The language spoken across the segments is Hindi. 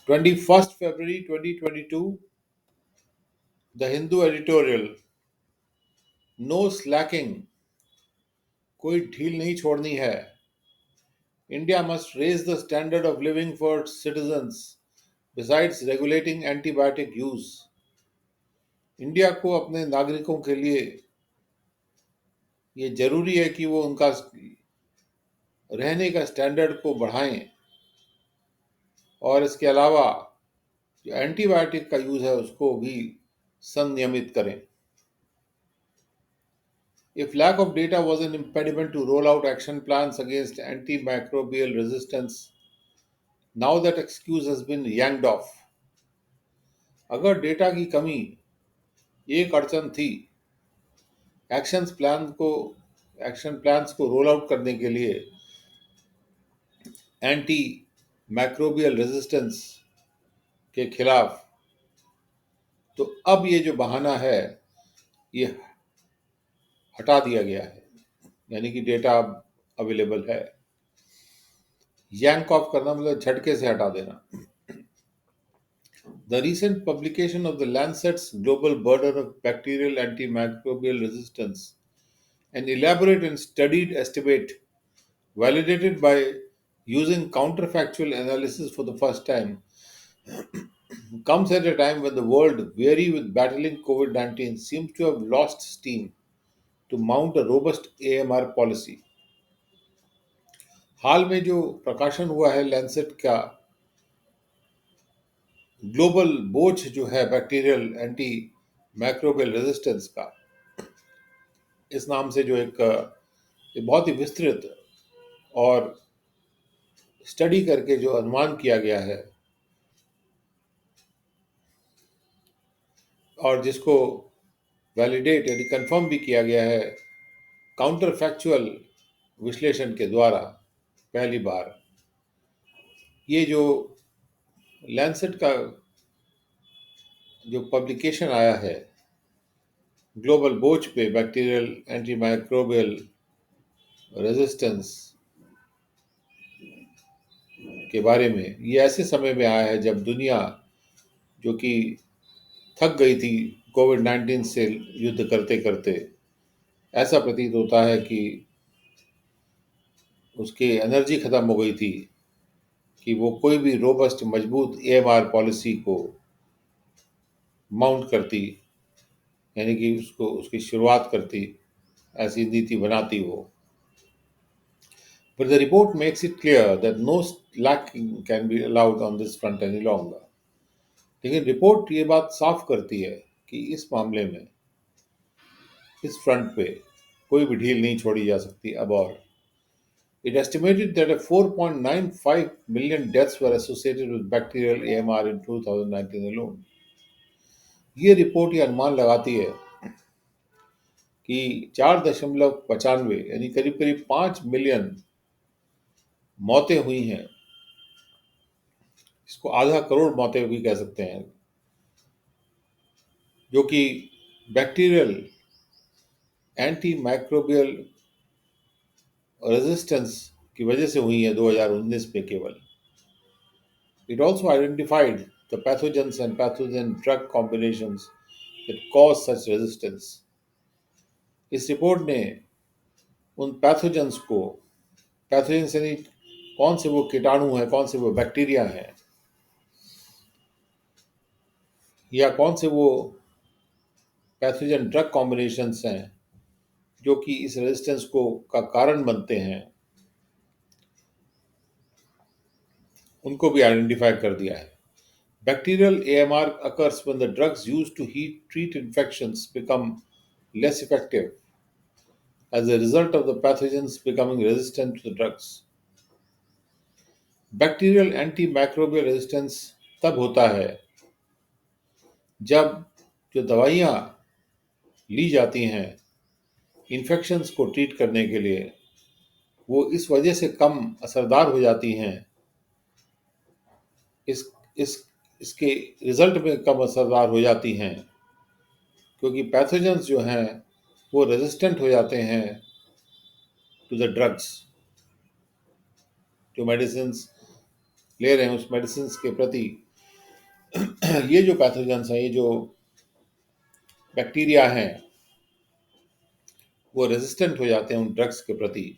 21st February 2022, The Hindu editorial, no slacking, कोई ढील नहीं छोड़नी है. India must raise the standard of living for citizens besides regulating antibiotic use. India को अपने नागरिकों के लिए ये जरूरी है कि वो उनका रहने का स्टैंडर्ड को बढ़ाएं और इसके अलावा जो एंटीबायोटिक का यूज है उसको भी संनियमित करें. If lack of data was an impediment to roll out action plans against antimicrobial resistance, now that excuse has been yanked off. अगर डेटा की कमी एक अड़चन थी एक्शन प्लान्स को रोल आउट करने के लिए एंटी माइक्रोबियल रेजिस्टेंस के खिलाफ, तो अब ये जो बहाना है ये हटा दिया गया है, यानी कि डेटा अब अवेलेबल है. यांक ऑफ करना मतलब झटके से हटा देना. The recent publication of the Lancet's Global Burden of Bacterial Antimicrobial Resistance, an elaborate and studied estimate validated by using counterfactual analysis for the first time, comes at a time when the world, weary with battling COVID 19, seems to have lost steam to mount a robust AMR policy. हाल में जो प्रकाशन हुआ है लैंसेट का ग्लोबल बोझ जो है बैक्टीरियल एंटी माइक्रोबियल रेजिस्टेंस का, इस नाम से जो एक बहुत ही विस्तृत और स्टडी करके जो अनुमान किया गया है और जिसको वैलिडेट यानी कंफर्म भी किया गया है काउंटर फैक्चुअल विश्लेषण के द्वारा, पहली बार ये जो लैंसेट का जो पब्लिकेशन आया है ग्लोबल बोझ पे बैक्टीरियल एंटीमाइक्रोबियल रेजिस्टेंस के बारे में, ये ऐसे समय में आया है जब दुनिया जो कि थक गई थी कोविड 19 से युद्ध करते करते, ऐसा प्रतीत होता है कि उसकी एनर्जी खत्म हो गई थी कि वो कोई भी रोबस्ट मजबूत एएमआर पॉलिसी को माउंट करती, यानी कि उसको उसकी शुरुआत करती, ऐसी नीति बनाती हो. But the report makes it clear that no slacking can be allowed on this front any longer. लेकिन रिपोर्ट ये बात साफ करती है कि इस मामले में, इस फ्रंट पे कोई भी ढील नहीं छोड़ी जा सकती अब और. It estimated that a 4.95 million deaths were associated with bacterial AMR in 2019 alone. ये रिपोर्ट ये अनुमान लगाती है कि 4.95 यानी करीब करीब 5 मिलियन मौतें हुई हैं. इसको आधा करोड़ मौतें भी कह सकते हैं, जो कि बैक्टीरियल एंटी माइक्रोबियल रेजिस्टेंस की वजह से हुई है 2019 में केवल. It also identified the pathogens and pathogen drug combinations that cause such resistance. इस रिपोर्ट ने उन पैथोजेंस को, पैथोजेंस यानी कौन से वो कीटाणु हैं, कौन से वो बैक्टीरिया हैं, या कौन से वो पैथोजन ड्रग कॉम्बिनेशंस हैं जो कि इस रेजिस्टेंस को का कारण बनते हैं, उनको भी आइडेंटिफाई कर दिया है. Bacterial AMR occurs when the drugs used to treat infections become less effective as a result of the pathogens becoming resistant to the drugs. Bacterial antimicrobial resistance तब होता है जब जो दवाइयाँ ली जाती हैं इन्फेक्शंस को ट्रीट करने के लिए, वो इस वजह से कम असरदार हो जाती हैं, इसके रिजल्ट में कम असरदार हो जाती हैं, क्योंकि पैथोजेंस जो हैं वो रेजिस्टेंट हो जाते हैं टू द ड्रग्स. जो मेडिसिन ले रहे हैं उस मेडिसिन के प्रति ये जो पैथोजेंस हैं, ये जो बैक्टीरिया हैं, वो रेजिस्टेंट हो जाते हैं उन ड्रग्स के प्रति,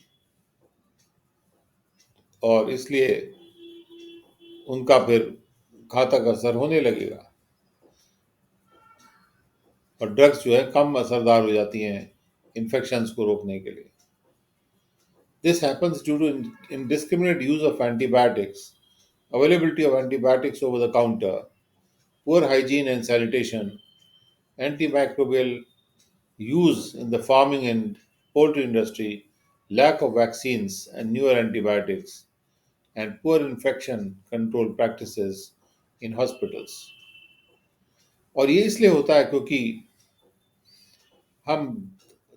और इसलिए उनका फिर घातक असर होने लगेगा, और ड्रग्स जो है कम असरदार हो जाती हैं इन्फेक्शंस को रोकने के लिए। This happens due to indiscriminate use of antibiotics, availability of antibiotics over the counter, poor hygiene and sanitation, antimicrobial use in the farming and poultry industry, lack of vaccines and newer antibiotics, and poor infection control practices in hospitals. और ये इसलिए होता है क्योंकि हम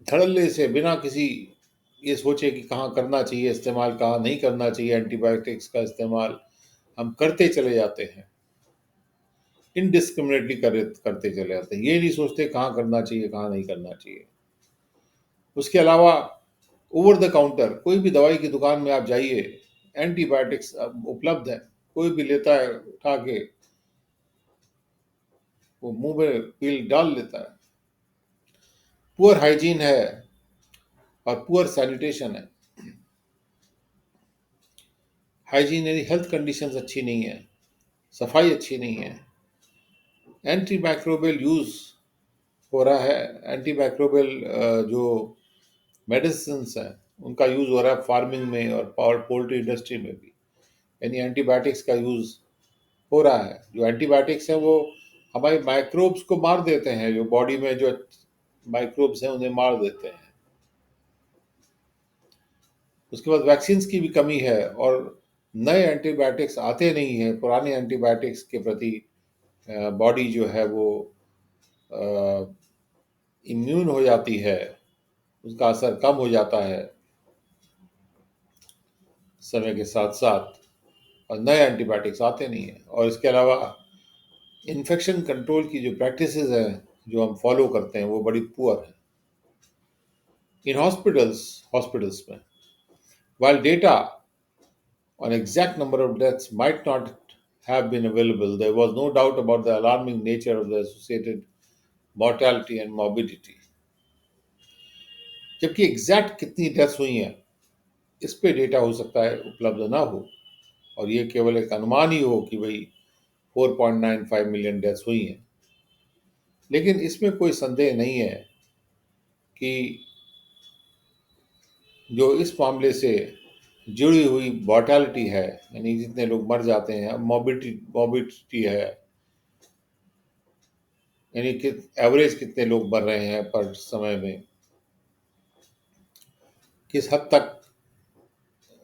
धड़ल्ले से बिना किसी ये सोचे कि कहाँ करना चाहिए इस्तेमाल, कहाँ नहीं करना चाहिए एंटीबायोटिक्स का इस्तेमाल, हम करते चले जाते हैं, इनडिस्क्रिमिनेटली करते चले जाते हैं, ये नहीं सोचते कहाँ करना चाहिए कहाँ नहीं करना चाहिए। उसके अलावा ओवर द काउंटर कोई भी दवाई की दुकान में आप जाइए, एंटीबायोटिक्स उपलब्ध है, कोई भी लेता है उठा के, वो मुंह में पील डाल लेता है। पुअर हाइजीन है और पुअर सैनिटेशन है। हाइजीन यानी हेल्थ कंडीशंस अच्छी नहीं है, सफाई अच्छी नहीं है। एंटी माइक्रोबियल यूज हो रहा है, एंटी माइक्रोबियल जो मेडिसिन हैं उनका यूज हो रहा है फार्मिंग में और पोल्ट्री इंडस्ट्री में भी, यानी एंटीबायोटिक्स का यूज हो रहा है। जो एंटीबायोटिक्स हैं वो हमारे माइक्रोब्स को मार देते हैं, जो बॉडी में जो माइक्रोब्स हैं उन्हें मार देते हैं। उसके बाद वैक्सीन्स की भी कमी है, और नए एंटीबायोटिक्स आते नहीं हैं। पुराने एंटीबायोटिक्स के प्रति बॉडी जो है वो इम्यून हो जाती है, उसका असर कम हो जाता है समय के साथ साथ, और नए एंटीबायोटिक्स आते नहीं हैं। और इसके अलावा इन्फेक्शन कंट्रोल की जो प्रैक्टिसेस हैं जो हम फॉलो करते हैं वो बड़ी पुअर है इन हॉस्पिटल्स में। While data on exact number of deaths might not have been available, there was no doubt about the alarming nature of the associated mortality and morbidity. जबकि एग्जैक्ट कितनी डेथ्स हुई हैं इस पे डेटा हो सकता है उपलब्ध ना हो, और ये केवल एक अनुमान ही हो कि भाई 4.95 मिलियन डेथ्स हुई हैं। लेकिन इसमें कोई संदेह नहीं है कि जो इस मामले से जुड़ी हुई मॉर्टैलिटी है, यानी जितने लोग मर जाते हैं, मॉर्बिडिटी है, यानी कि एवरेज कितने लोग मर रहे हैं पर समय में, किस हद तक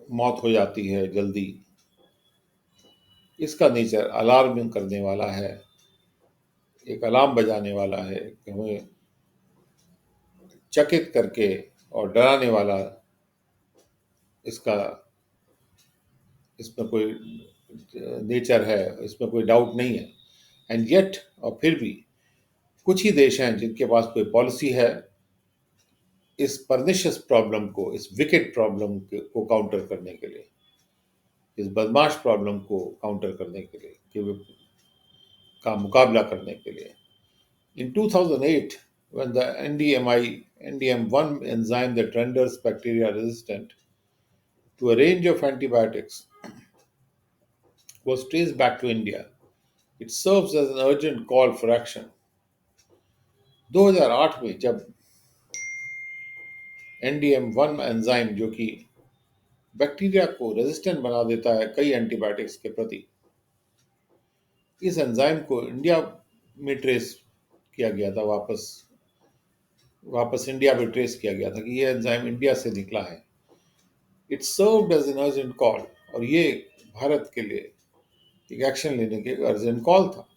मौत हो जाती है जल्दी, इसका नेचर अलार्मिंग करने वाला है, एक अलार्म बजाने वाला है कि हमें चकित करके और डराने वाला। इसका इसमें कोई नेचर है, इसमें कोई डाउट नहीं है। एंड येट, और फिर भी कुछ ही देश हैं जिनके पास कोई पॉलिसी है इस परनिशियस प्रॉब्लम को, इस विकेट प्रॉब्लम को काउंटर करने के लिए, इस बदमाश प्रॉब्लम को काउंटर करने के लिए, कि का मुकाबला करने के लिए। In 2008, when the NDM1 enzyme that renders bacteria resistant to a range of antibiotics was traced back to India, it serves as an urgent call for action. 2008 में जब NDM1 एंजाइम जो कि बैक्टीरिया को रेजिस्टेंट बना देता है कई एंटीबायोटिक्स के प्रति, इस एंजाइम को इंडिया में ट्रेस किया गया था, वापस इंडिया में ट्रेस किया गया था कि ये एंजाइम इंडिया से निकला है। It served as an urgent call, और ये भारत के लिए एक एक्शन लेने के अर्जेंट कॉल था।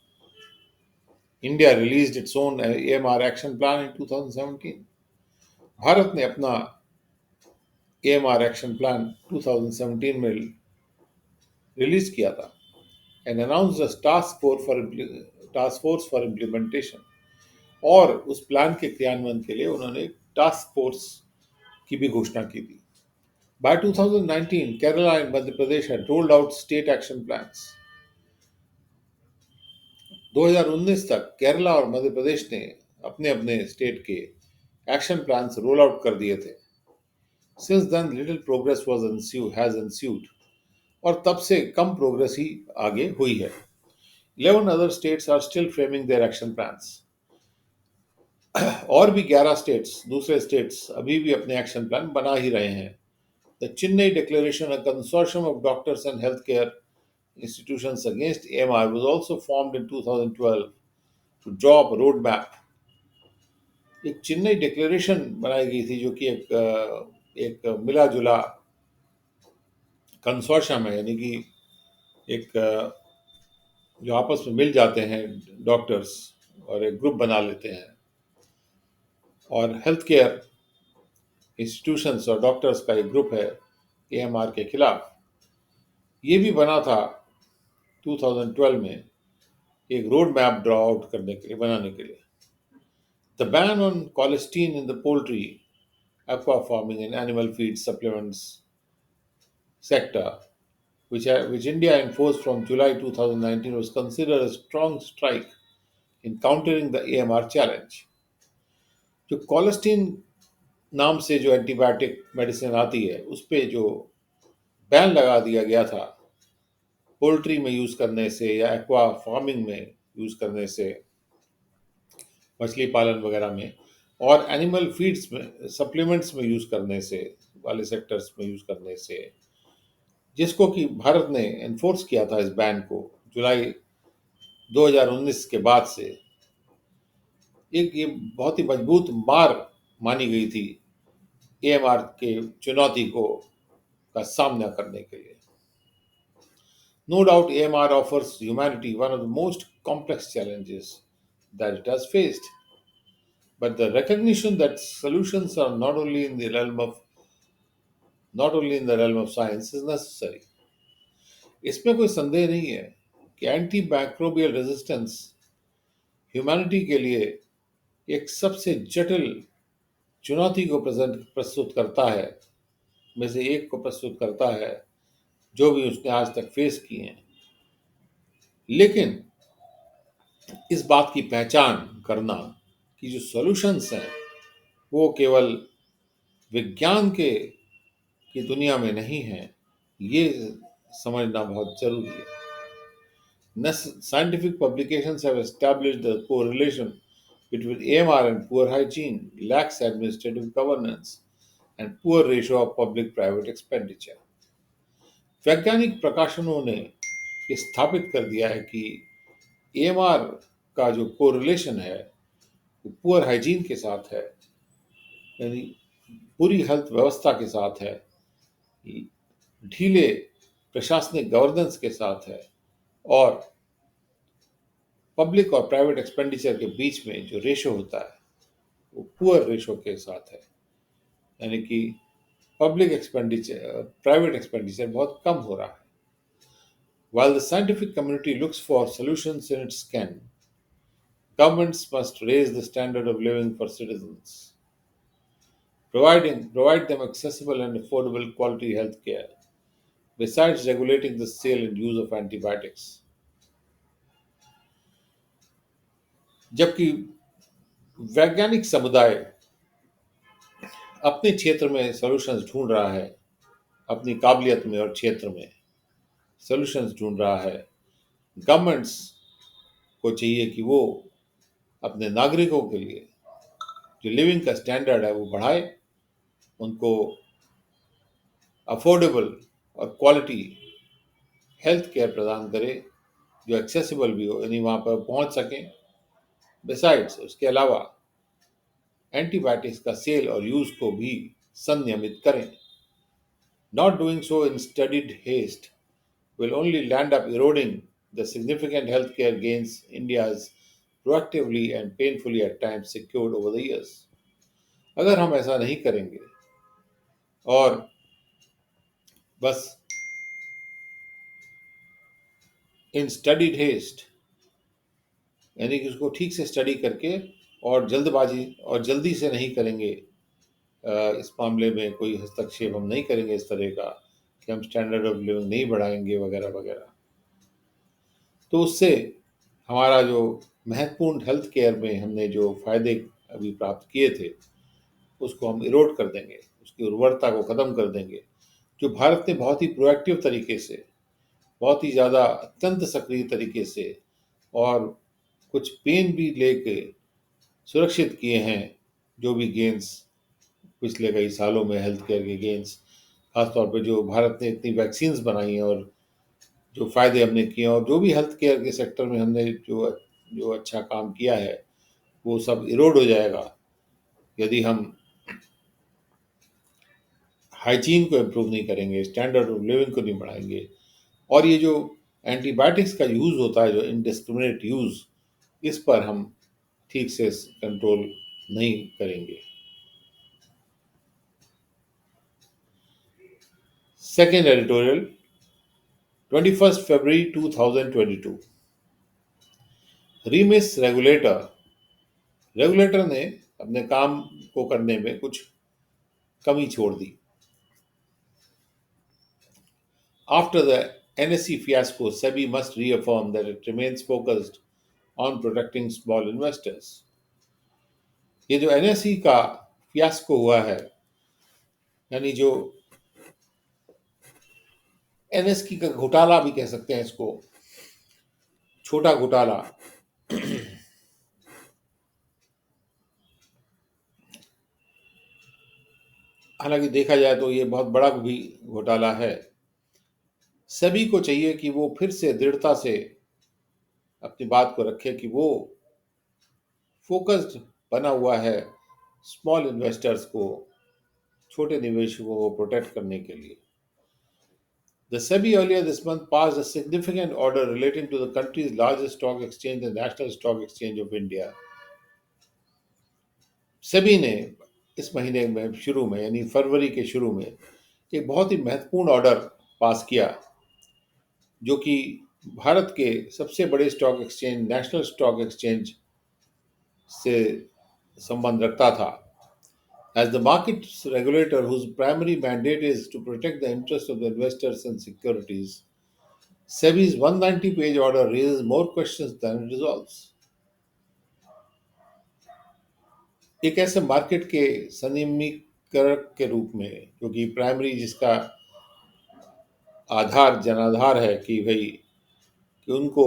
India released its own AMR action plan in 2017। Bharat ने अपना एएमआर एक्शन प्लान 2017 में रिलीज किया था, and announced a task force for implementation. और उस प्लान के क्रियान्वयन के लिए उन्होंने टास्क फोर्स की भी घोषणा की थी। By 2019, Kerala and Madhya Pradesh had rolled out state action plans. 2019 तक केरला और मध्य प्रदेश ने अपने अपने स्टेट के एक्शन प्लान्स रोल आउट कर दिए थे. Since then little progress has ensued, और तब से कम प्रोग्रेस ही आगे हुई है. 11 other states are still framing their action plans. और भी 11 स्टेट्स, दूसरे स्टेट्स अभी भी अपने एक्शन प्लान बना ही रहे हैं. The Chennai declaration, a consortium of doctors and health care institutions against AMR, was also formed in 2012 to draw up a roadmap. एक चेन्नई डिक्लेरेशन बनाई गई थी जो कि एक मिला जुला कंसोर्शियम है, यानी कि एक जो आपस में मिल जाते हैं डॉक्टर्स और एक ग्रुप बना लेते हैं और हेल्थ केयर इंस्टीट्यूशंस और डॉक्टर्स का एक ग्रुप है एएमआर के खिलाफ. ये भी बना था 2012 में एक रोड मैप ड्रॉ आउट करने के लिए, बनाने के लिए. The ban on colistin in the poultry, aqua farming and animal feed supplements sector, which India enforced from July 2019, was considered a strong strike in countering the AMR challenge. जो कोलेस्टीन नाम से जो एंटीबायोटिक मेडिसिन आती है उस पे जो बैन लगा दिया गया था पोल्ट्री में यूज करने से या एक्वा फार्मिंग में यूज करने से, मछली पालन वगैरह में, और एनिमल फीड्स में सप्लीमेंट्स में यूज करने से वाले सेक्टर्स में यूज करने से, जिसको कि भारत ने एनफोर्स किया था इस बैन को जुलाई 2019 के बाद से. एक ये बहुत ही मजबूत मार मानी गई थी एएमआर के चुनौती को का सामना करने के लिए. No doubt AMR offers humanity one of the most complex challenges that it has faced. But the recognition that solutions are not only in the realm of science is necessary. इसमें कोई संदेह नहीं है कि एंटी माइक्रोबियल रेजिस्टेंस ह्यूमैनिटी के लिए एक सबसे जटिल चुनौती को प्रस्तुत करता है, में से एक को प्रस्तुत करता है जो भी उसने आज तक फेस किए हैं. लेकिन इस बात की पहचान करना कि जो सॉल्यूशंस हैं वो केवल विज्ञान के की दुनिया में नहीं है, ये समझना बहुत जरूरी है. Scientific publications have established the correlation between AMR and poor hygiene, lax administrative governance, and poor ratio of public-private expenditure. वैज्ञानिक प्रकाशनों ने ये स्थापित कर दिया है कि एएमआर का जो कोरिलेशन है वो पुअर हाइजीन के साथ है, यानी पूरी हेल्थ व्यवस्था के साथ है, ढीले प्रशासनिक गवर्नेंस के साथ है, और पब्लिक और प्राइवेट एक्सपेंडिचर के बीच में जो रेशो होता है वो पुअर रेशो के साथ है, यानी कि पब्लिक एक्सपेंडिचर प्राइवेट एक्सपेंडिचर बहुत कम हो रहा है. While the scientific community looks for solutions in its scan, governments must raise the standard of living for citizens, provide them accessible and affordable quality health care, besides regulating the sale and use of antibiotics. जबकि वैज्ञानिक समुदाय अपने क्षेत्र में सॉल्यूशंस ढूंढ रहा है, अपनी काबिलियत में और क्षेत्र में सॉल्यूशंस ढूंढ रहा है, गवर्नमेंट्स को चाहिए कि वो अपने नागरिकों के लिए जो लिविंग का स्टैंडर्ड है वो बढ़ाए, उनको अफोर्डेबल और क्वालिटी हेल्थ केयर प्रदान करे जो एक्सेसिबल भी हो, यानी वहाँ पर पहुँच सकें. बिसाइड्स उसके अलावा एंटीबायोटिक्स का सेल और यूज़ को भी संनियमित करें. Not doing so in studied haste will only land up eroding the significant healthcare gains India has proactively and painfully at times secured over the years. अगर हम ऐसा नहीं करेंगे और बस इन स्टडीड हेस्ट, यानी कि उसको ठीक से स्टडी करके और जल्दबाजी और जल्दी से नहीं करेंगे, इस मामले में कोई हस्तक्षेप हम नहीं करेंगे इस तरह का कि हम स्टैंडर्ड ऑफ लिविंग नहीं बढ़ाएंगे वगैरह वगैरह, तो उससे हमारा जो महत्वपूर्ण हेल्थ केयर में हमने जो फायदे अभी प्राप्त किए थे, उसको हम इरोड कर देंगे, उसकी उर्वरता को ख़त्म कर देंगे। जो भारत ने बहुत ही प्रोएक्टिव तरीके से, बहुत ही ज़्यादा अत्यंत सक्रिय तरीके से और कुछ पेन भी लेके सुरक्षित किए हैं, जो भी गेंस पिछले कई सालों में हेल्थ केयर के गेंस, खासतौर पे जो भारत ने इतनी वैक्सीन्स बनाई हैं और जो फ़ायदे हमने किए हैं और जो भी हेल्थ केयर के सेक्टर में हमने जो जो अच्छा काम किया है, वो सब इरोड हो जाएगा यदि हम हाइजीन को इम्प्रूव नहीं करेंगे, स्टैंडर्ड ऑफ लिविंग को नहीं बढ़ाएंगे। और ये जो एंटीबायोटिक्स का यूज़ होता है, जो इंडिस्क्रिमिनेट यूज़, इस पर हम ठीक से कंट्रोल नहीं करेंगे। सेकेंड एडिटोरियल, 21 फरवरी 2022। रीमिस रेगुलेटर, रेगुलेटर ने अपने काम को करने में कुछ कमी छोड़ दी। After the NSE fiasco, SEBI must reaffirm that it remains focused on protecting small investors. ये जो एनएसई का फियास्को हुआ है, यानी जो एनएसई का घोटाला भी कह सकते हैं इसको, छोटा घोटाला, हालांकि देखा जाए तो ये बहुत बड़ा भी घोटाला है। सभी को चाहिए कि वो फिर से दृढ़ता से अपनी बात को रखे कि वो फोकस्ड बना हुआ है स्मॉल इन्वेस्टर्स को, छोटे निवेशकों को प्रोटेक्ट करने के लिए। The SEBI earlier this month passed a significant order relating to the country's largest stock exchange, the National Stock Exchange of India. SEBI ने इस महीने में शुरू में, यानी फरवरी के शुरू में, एक बहुत ही महत्वपूर्ण ऑर्डर पास किया, जो कि भारत के सबसे बड़े stock exchange, national stock exchange से संबंध रखता था। As the market's regulator, whose primary mandate is to protect the interests of the investors and securities, SEBI's 190-page order raises more questions than it resolves. एक ऐसे मार्केट के सनियमीकरण के रूप में, क्योंकि प्राइमरी जिसका आधार जनाधार है कि भाई कि उनको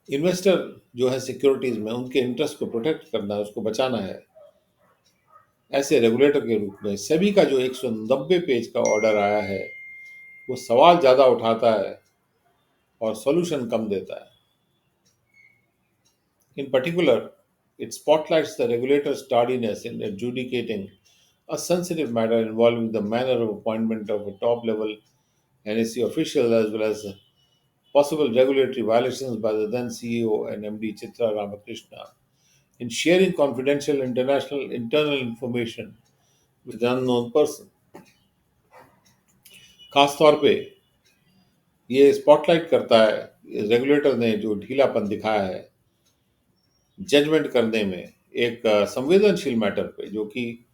इन्वेस्टर जो है सिक्योरिटीज में उनके इंटरेस्ट को प्रोटेक्ट करना है, उसको बचाना है, ऐसे रेगुलेटर के रूप में सेबी का जो 190 पेज का ऑर्डर आया है, वो सवाल ज़्यादा उठाता है और सॉल्यूशन कम देता है। In particular, it spotlights the regulator's tardiness in adjudicating a sensitive matter involving the manner of appointment of a top level NSE official, as well as possible regulatory violations by the then CEO and MD Chitra Ramakrishna in sharing confidential internal information with an unknown person. खास तौर पे ये स्पॉटलाइट करता है रेगुलेटर ने जो ढीलापन दिखाया है जजमेंट करने में एक संवेदनशील मैटर पे, जो कि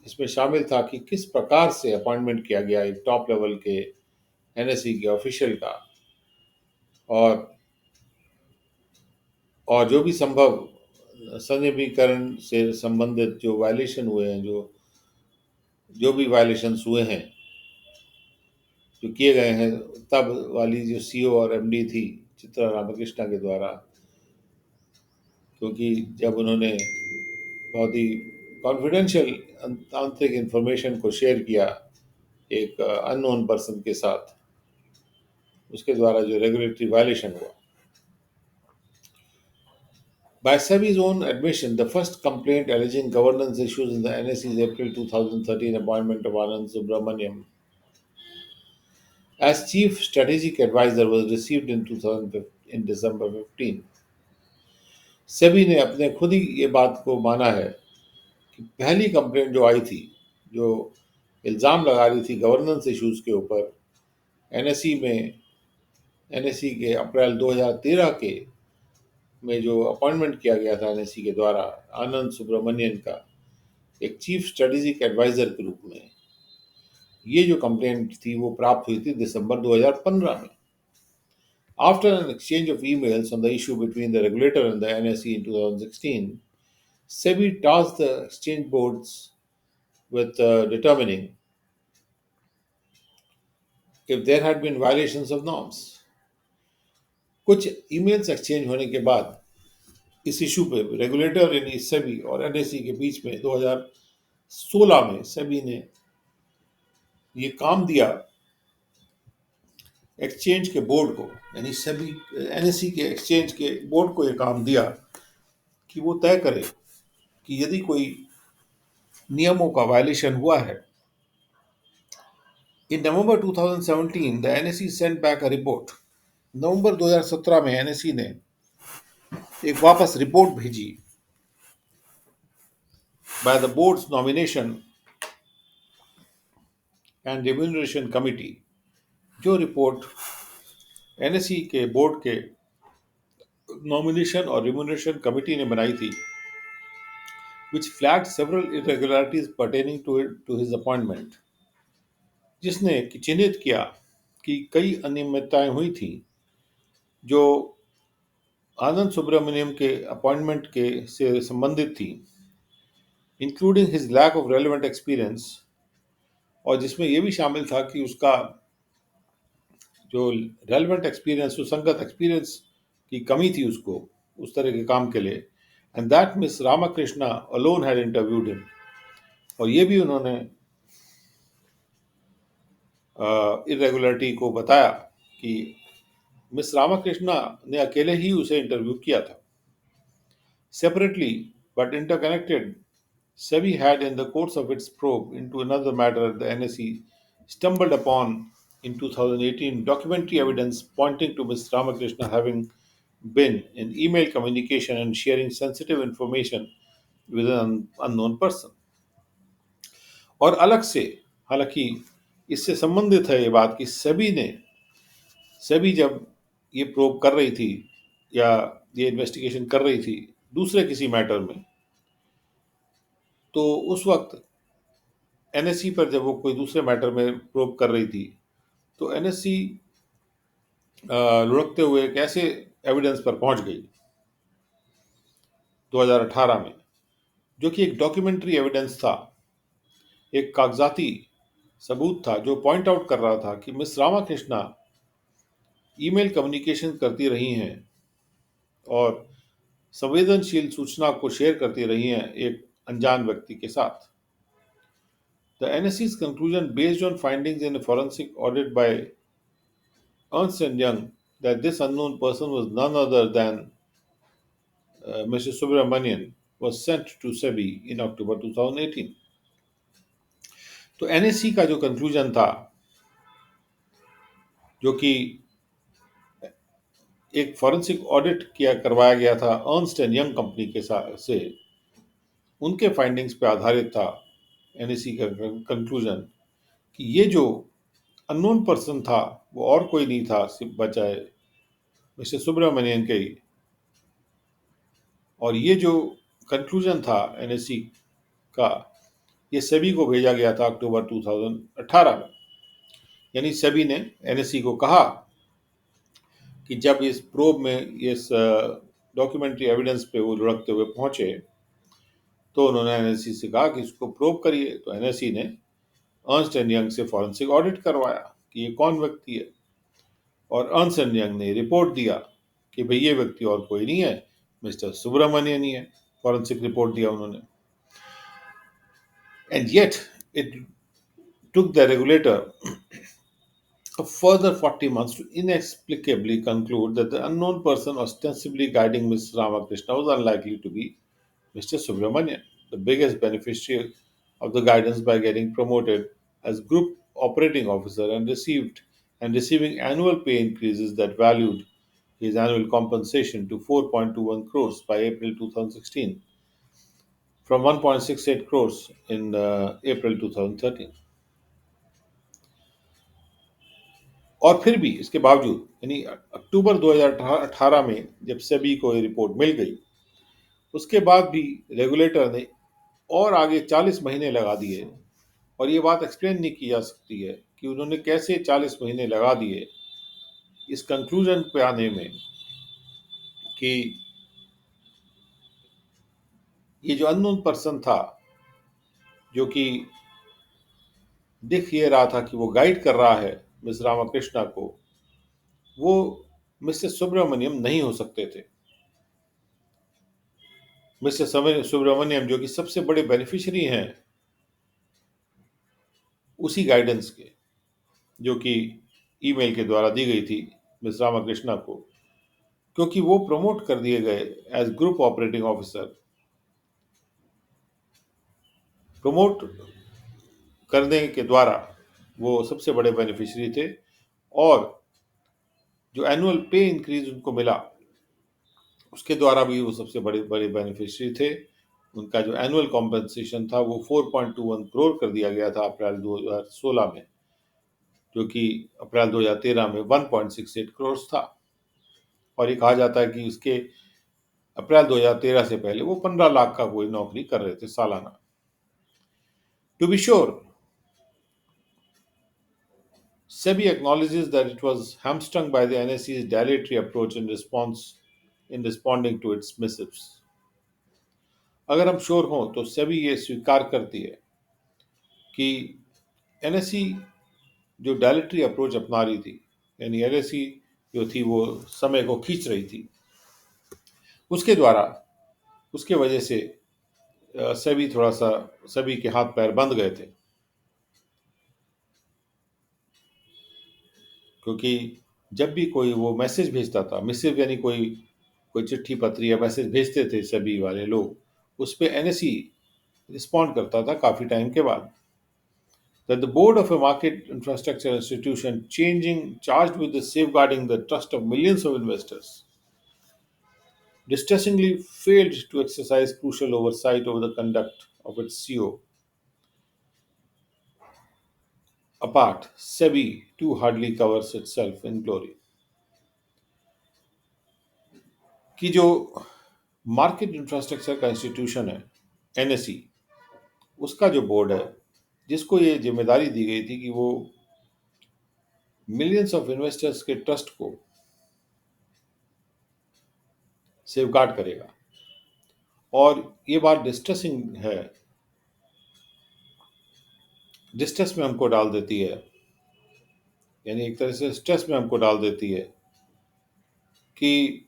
इसमें शामिल था कि किस प्रकार से अपॉइंटमेंट किया गया एक टॉप लेवल के एनएसई के ऑफिशियल का, और जो भी संभव संनिवेशीकरण से संबंधित जो वायलेशन हुए हैं, जो भी वायलेशंस हुए हैं, जो किए गए हैं, तब वाली जो सीईओ और एमडी थी चित्रा रामकृष्णा के द्वारा, क्योंकि जब उन्होंने बहुत ही कॉन्फिडेंशियल आंतरिक इंफॉर्मेशन को शेयर किया एक अननोन पर्सन के साथ, उसके द्वारा जो रेगुलेटरी वायलेशन हुआ। By SEBI's own admission, the first complaint alleging governance issues in the NSE's April 2013 appointment of Anand Subramaniam as Chief Strategic Advisor was received in 2015, in December 15. SEBI ने अपने खुद ही ये बात को माना है कि पहली कंप्लेंट जो आई थी, जो इल्ज़ाम लगा रही थी गवर्नेंस इश्यूज के ऊपर, एनएसई में, एनएसई के अप्रैल 2013 के में जो अपॉइंटमेंट किया गया था एनएसई के द्वारा आनंद सुब्रमण्यन का एक चीफ स्ट्रेटेजिक एडवाइजर के रूप में, ये जो कंप्लेंट थी वो प्राप्त हुई थी दिसंबर 2015 में। After an exchange of emails on the issue between the regulator and the NSE in 2016, SEBI tasked the exchange boards with determining if there had been violations of norms. कुछ ईमेल्स एक्सचेंज होने के बाद इस इशू पे रेगुलेटर यानी सेबी और एनएसई के बीच में 2016 में सेबी ने ये काम दिया एक्सचेंज के बोर्ड को, यानी सेबी एनएसई के एक्सचेंज के बोर्ड को ये काम दिया कि वो तय करे कि यदि कोई नियमों का वायलेशन हुआ है. In November 2017 the NSE sent back a report. November 2017 में एनएसई ने एक वापस रिपोर्ट भेजी by the board's nomination and remuneration committee, जो रिपोर्ट एनएसई के बोर्ड के नॉमिनेशन और रिम्यूनरेशन कमेटी ने बनाई थी, which flagged several irregularities pertaining to his appointment, जिसने चिन्हित किया कि कई अनियमितताएं हुई थी जो आनंद सुब्रमण्यम के अपॉइंटमेंट के से संबंधित थी, including his lack of relevant experience, और जिसमें यह भी शामिल था कि उसका जो रेलेवेंट एक्सपीरियंस, सुसंगत एक्सपीरियंस की कमी थी उसको उस तरह के काम के लिए. And that miss Ramakrishna alone had interviewed him, और ये भी उन्होंने इरेगुलरिटी को बताया कि मिस रामाकृष्णा ने अकेले ही उसे इंटरव्यू किया था. Separately but interconnected, SEBI had, in the course of its probe into another matter, the NSE stumbled upon in 2018 documentary evidence pointing to Ms. Ramakrishna having been in email communication and sharing sensitive information with an unknown person. और अलग से, हालांकि इससे संबंधित है ये बात कि सेबी जब ये प्रोब कर रही थी या ये इन्वेस्टिगेशन कर रही थी दूसरे किसी मैटर में, तो उस वक्त एनएससी पर जब वो कोई दूसरे मैटर में प्रोब कर रही थी तो एनएससी लुढ़कते हुए एक ऐसे एविडेंस पर पहुंच गई 2018 में, जो कि एक डॉक्यूमेंट्री एविडेंस था, एक कागजाती सबूत था जो पॉइंट आउट कर रहा था कि मिस रामाकृष्णा ईमेल कम्युनिकेशन करती रही हैं और संवेदनशील सूचना को शेयर करती रही हैं एक अनजान व्यक्ति के साथ. The NSC's conclusion, based on findings in a forensic audit by Ernst and Young, that this unknown person was none other than Mr. Subramanian, was sent to SEBI in October 2018. तो एनएससी का जो कंक्लूजन था, जो कि एक फॉरेंसिक ऑडिट करवाया गया था अर्नस्ट एंड यंग कंपनी के साथ से, उनके फाइंडिंग्स पे आधारित था एनएससी का कंक्लूजन कि ये जो अननोन पर्सन था वो और कोई नहीं था सिर्फ बचाए मिस्टर सुब्रमण्यन के ही. और ये जो कंक्लूजन था एनएससी का, ये सेबी को भेजा गया था अक्टूबर 2018 में. यानी सेबी ने एनएससी को कहा कि जब इस प्रोब में इस डॉक्यूमेंट्री एविडेंस पे वो लुढ़कते हुए पहुंचे तो उन्होंने एनएससी से कहा कि इसको प्रोब करिए. तो एनएससी ने अर्नस्ट एंड यंग से फॉरेंसिक ऑडिट करवाया कि ये कौन व्यक्ति है, और अर्नस्ट एंड यंग ने रिपोर्ट दिया कि भाई ये व्यक्ति और कोई नहीं है, मिस्टर सुब्रमण्यन ही है. फॉरेंसिक रिपोर्ट दिया उन्होंने. And yet it took the regulator a further 40 months to inexplicably conclude that the unknown person ostensibly guiding Ms. Ramakrishna was unlikely to be Mr. Subramanian, the biggest beneficiary of the guidance by getting promoted as group operating officer and receiving annual pay increases that valued his annual compensation to 4.21 crores by April 2016 from 1.68 crores in April 2013. और फिर भी इसके बावजूद, यानी अक्टूबर 2018 में जब सेबी को ये रिपोर्ट मिल गई, उसके बाद भी रेगुलेटर ने और आगे 40 महीने लगा दिए. और ये बात एक्सप्लेन नहीं की जा सकती है कि उन्होंने कैसे 40 महीने लगा दिए इस कंक्लूजन पे आने में कि ये जो अननोन पर्सन था, जो कि दिख ये रहा था कि वो गाइड कर रहा है मिस रामाकृष्णा को, वो मिस्टर सुब्रमण्यम नहीं हो सकते थे। मिस्टर सुब्रमण्यम जो कि सबसे बड़े बेनिफिशियरी हैं उसी गाइडेंस के, जो कि ईमेल के द्वारा दी गई थी मिस रामाकृष्णा को, क्योंकि वो प्रमोट कर दिए गए age group operating officer. Promote करने के द्वारा वो सबसे बड़े बेनिफिशियरी थे, और जो एनुअल पे इंक्रीज उनको मिला उसके द्वारा भी वो सबसे बड़े बड़े बेनिफिशियरी थे। उनका जो एनुअल कॉम्पेंसेशन था वो 4.21 करोड़ कर दिया गया था अप्रैल 2016 में, जो कि अप्रैल 2013 में 1.68 करोड़ था। और ये कहा जाता है कि उसके अप्रैल 2013 से पहले वो 15 लाख का कोई नौकरी कर रहे थे सालाना। To be sure, SEBI acknowledges that it was hamstrung by the NSE's dilatory approach in responding to its missives. अगर हम श्योर हों तो SEBI ये स्वीकार करती है कि NSE जो डायलेटरी अप्रोच अपना रही थी, यानी NSE जो थी वो समय को खींच रही थी, उसके द्वारा, उसके वजह से सेबी थोड़ा सा, सेबी के हाथ पैर बंद गए थे। क्योंकि जब भी कोई वो मैसेज भेजता था, मिसिव यानी कोई कोई चिट्ठी पत्री या मैसेज भेजते थे सभी वाले लोग, उस पे एनएसई रिस्पॉन्ड करता था काफ़ी टाइम के बाद। That the board of a market infrastructure institution charged with the safeguarding the trust of millions of investors distressingly failed to exercise crucial oversight over the conduct of its CEO. Apart, SEBI too hardly covers itself in glory. कि जो मार्केट इंफ्रास्ट्रक्चर का इंस्टीट्यूशन है एनएसई, उसका जो बोर्ड है, जिसको ये जिम्मेदारी दी गई थी कि वो मिलियंस ऑफ इन्वेस्टर्स के ट्रस्ट को सेफगार्ड करेगा, और ये बात डिस्ट्रेसिंग है, डिस्ट्रेस में हमको डाल देती है, यानी एक तरह से स्ट्रेस में हमको डाल देती है कि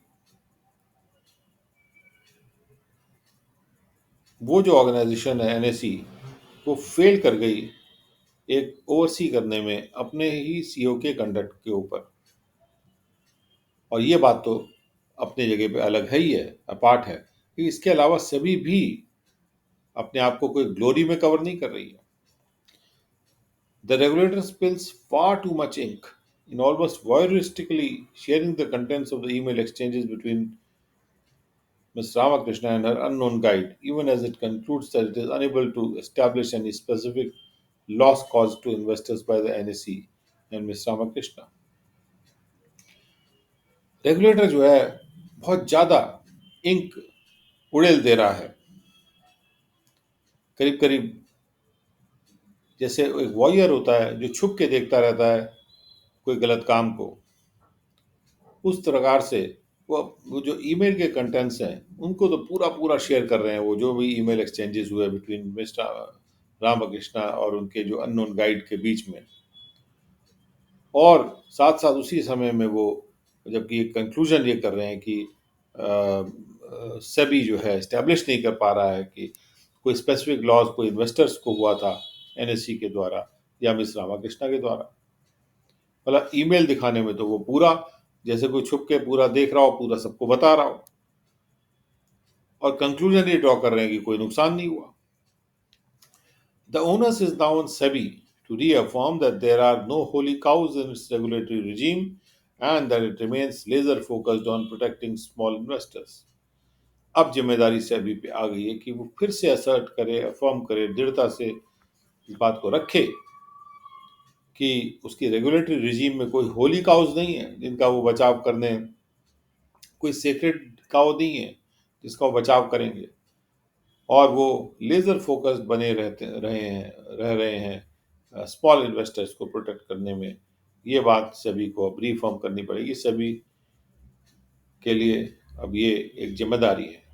वो जो ऑर्गेनाइजेशन है एनएसई, वो फेल कर गई एक ओवरसी करने में अपने ही सीईओ के कंडक्ट के ऊपर। और ये बात तो अपनी जगह पे अलग है ही है, अपार्ट है कि इसके अलावा सभी भी अपने आप को कोई ग्लोरी में कवर नहीं कर रही है। The regulator spills far too much ink in almost voyeuristically sharing the contents of the email exchanges between Ms. Ramakrishna and her unknown guide, even as it concludes that it is unable to establish any specific loss caused to investors by the NSE and Ms. Ramakrishna. Regulator जो है बहुत ज़्यादा इंक उड़ेल दे रहा है, करीब करीब जैसे एक वॉयर होता है जो छुप के देखता रहता है कोई गलत काम को, उस प्रकार से वो जो ईमेल के कंटेंट्स हैं उनको तो पूरा पूरा शेयर कर रहे हैं, वो जो भी ईमेल एक्सचेंजेस हुए बिटवीन मिस्टर रामकृष्णा और उनके जो अननोन गाइड के बीच में। और साथ साथ उसी समय में वो जबकि एक कंक्लूजन ये कर रहे हैं कि सेबी जो है इस्टेब्लिश नहीं कर पा रहा है कि कोई स्पेसिफिक लॉज कोई इन्वेस्टर्स को हुआ था एनएससी के द्वारा या मिस रामाकृष्णा के द्वारा। मतलब ईमेल दिखाने में तो वो पूरा जैसे कोई छुप के पूरा देख रहा हो, पूरा सबको बता रहा हो, और कंक्लूजन ये ड्रॉ कर रहे हैं कि कोई नुकसान नहीं हुआ। The onus is now on SEBI to reaffirm that there are no holy cows in its regulatory regime and that it remains laser focused on protecting small investors. अब जिम्मेदारी सेबी पे आ गई है कि वो फिर से असर्ट करे, अफर्म करे, दृढ़ता से इस बात को रखे कि उसकी रेगुलेटरी रिजीम में कोई होली काउज नहीं है जिनका वो बचाव करने, कोई सेक्रेड काउ नहीं है जिसका वो बचाव करेंगे, और वो लेजर फोकस्ड बने रह रहे हैं स्मॉल इन्वेस्टर्स को प्रोटेक्ट करने में ये बात सभी को अब रिफॉर्म करनी पड़ेगी, सभी के लिए अब ये एक जिम्मेदारी है।